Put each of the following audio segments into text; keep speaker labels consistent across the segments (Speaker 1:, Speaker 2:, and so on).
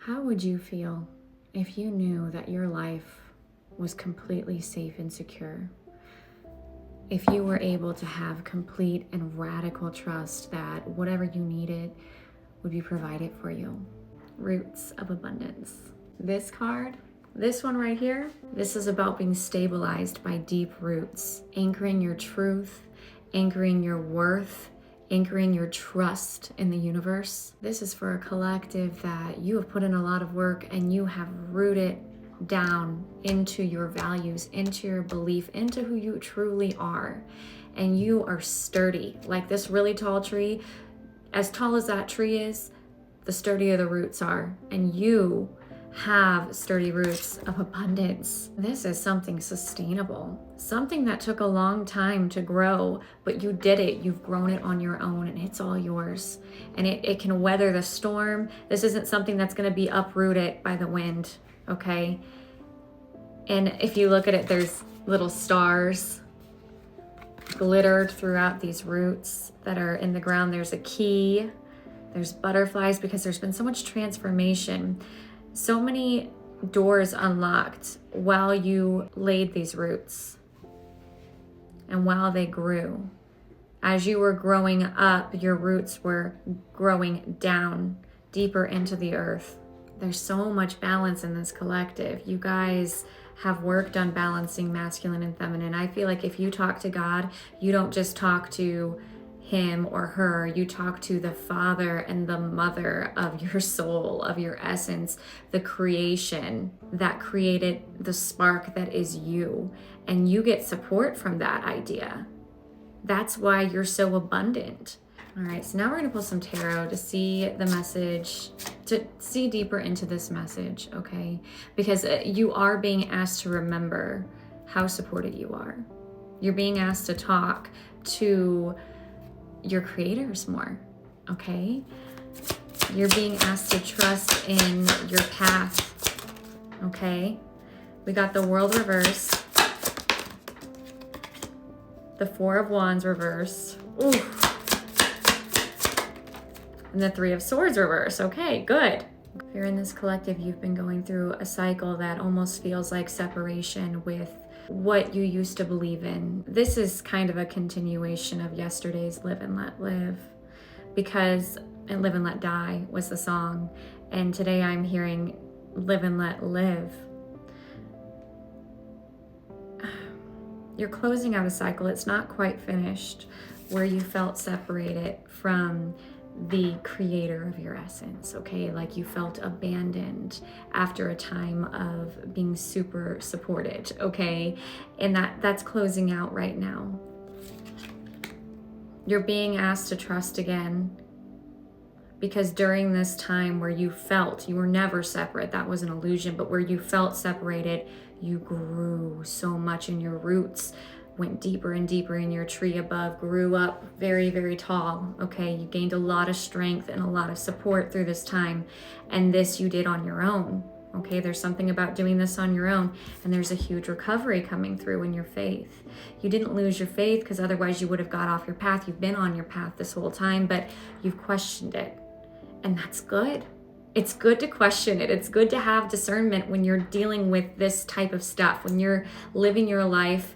Speaker 1: How would you feel if you knew that your life was completely safe and secure? If you were able to have complete and radical trust that whatever you needed would be provided for you. Roots of abundance. This card, this one right here, this is about being stabilized by deep roots, anchoring your truth, anchoring your worth, anchoring your trust in the universe. This is for a collective that you have put in a lot of work and you have rooted down into your values, into your belief, into who you truly are. And you are sturdy, like this really tall tree. As tall as that tree is, the sturdier the roots are. And you have sturdy roots of abundance. This is something sustainable, something that took a long time to grow, but you did it. You've grown it on your own and it's all yours. And it can weather the storm. This isn't something that's going to be uprooted by the wind, okay? And if you look at it, there's little stars glittered throughout these roots that are in the ground. There's a key. There's butterflies because there's been so much transformation. So many doors unlocked while you laid these roots and while they grew. As you were growing up, your roots were growing down deeper into the earth. There's so much balance in this collective. You guys have worked on balancing masculine and feminine. I feel like if you talk to God, you don't just talk to him or her, you talk to the father and the mother of your soul, of your essence, the creation that created the spark that is you. And you get support from that idea. That's why you're so abundant. All right, so now we're gonna pull some tarot to see the message, to see deeper into this message, okay? Because you are being asked to remember how supported you are. You're being asked to talk to your creators more, okay? You're being asked to trust in your path, okay? We got the World reversed, the Four of Wands reversed, ooh, and the Three of Swords reversed. Okay, good. If you're in this collective, you've been going through a cycle that almost feels like separation with what you used to believe in. This is kind of a continuation of yesterday's Live and Let Live, because and Live and Let Die was the song, and today I'm hearing Live and Let Live. You're closing out a cycle. It's not quite finished, where you felt separated from the creator of your essence, okay? Like you felt abandoned after a time of being super supported, okay? And that's closing out right now. You're being asked to trust again, because during this time where you felt you were never separate, that was an illusion, but where you felt separated, you grew so much, and your roots went deeper and deeper in your tree above, grew up very, very tall, okay? You gained a lot of strength and a lot of support through this time, and this you did on your own, okay? There's something about doing this on your own, and there's a huge recovery coming through in your faith. You didn't lose your faith, because otherwise you would have got off your path. You've been on your path this whole time, but you've questioned it, and that's good. It's good to question it. It's good to have discernment when you're dealing with this type of stuff, when you're living your life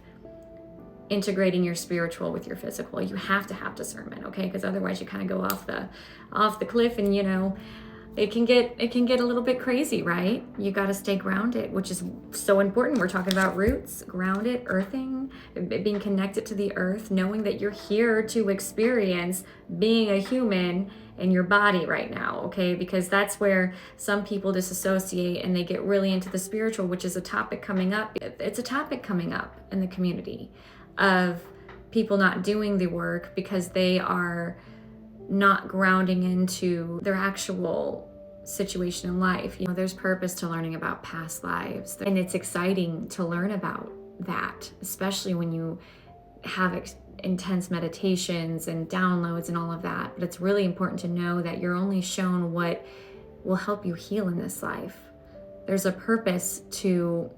Speaker 1: integrating your spiritual with your physical. You have to have discernment, okay? Because otherwise you kind of go off the cliff, and you know, it can get a little bit crazy, right? You got to stay grounded, which is so important. We're talking about roots, grounded, earthing, being connected to the earth, knowing that you're here to experience being a human in your body right now, okay? Because that's where some people disassociate and they get really into the spiritual, which is a topic coming up. It's a topic coming up in the community of people not doing the work because they are not grounding into their actual situation in life. You know, there's purpose to learning about past lives, and it's exciting to learn about that, especially when you have intense meditations and downloads and all of that. But it's really important to know that you're only shown what will help you heal in this life. There's a purpose to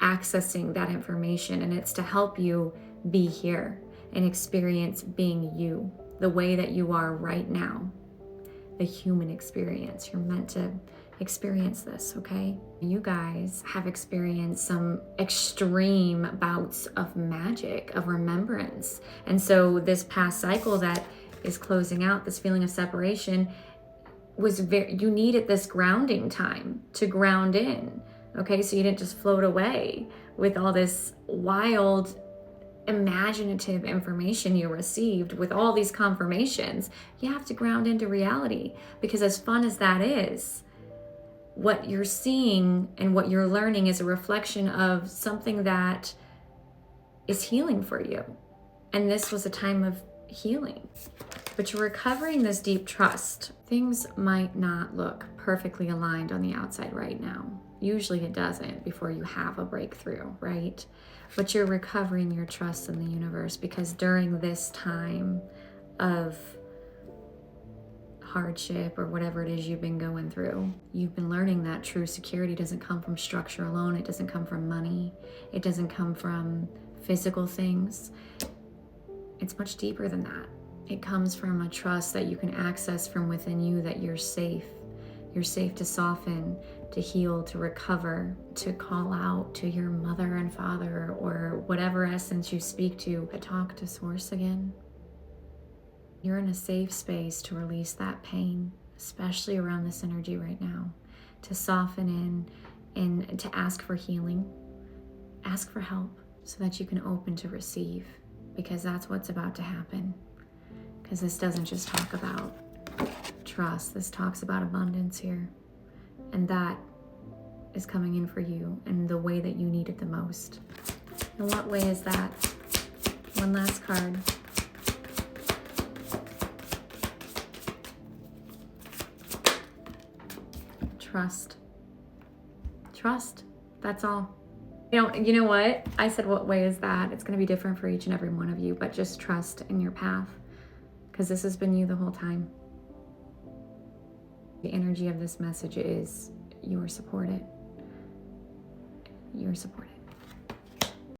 Speaker 1: accessing that information, and it's to help you be here and experience being you the way that you are right now, the human experience. You're meant to experience this, okay? You guys have experienced some extreme bouts of magic, of remembrance. And so this past cycle that is closing out, this feeling of separation, you needed this grounding time to ground in, okay? So you didn't just float away with all this wild imaginative information you received with all these confirmations. You have to ground into reality, because as fun as that is, what you're seeing and what you're learning is a reflection of something that is healing for you. And this was a time of healing. But you're recovering this deep trust. Things might not look perfectly aligned on the outside right now. Usually it doesn't before you have a breakthrough, right? But you're recovering your trust in the universe, because during this time of hardship or whatever it is you've been going through, you've been learning that true security doesn't come from structure alone. It doesn't come from money. It doesn't come from physical things. It's much deeper than that. It comes from a trust that you can access from within you, that you're safe. You're safe to soften, to heal, to recover, to call out to your mother and father or whatever essence you speak to talk to source again. You're in a safe space to release that pain, especially around this energy right now, to soften in and to ask for healing, ask for help so that you can open to receive, because that's what's about to happen. Because this doesn't just talk about trust, this talks about abundance here. And that is coming in for you in the way that you need it the most. And what way is that? One last card. Trust. Trust. That's all. You know what? I said, what way is that? It's going to be different for each and every one of you, but just trust in your path, because this has been you the whole time. The energy of this message is you are supported. You are supported.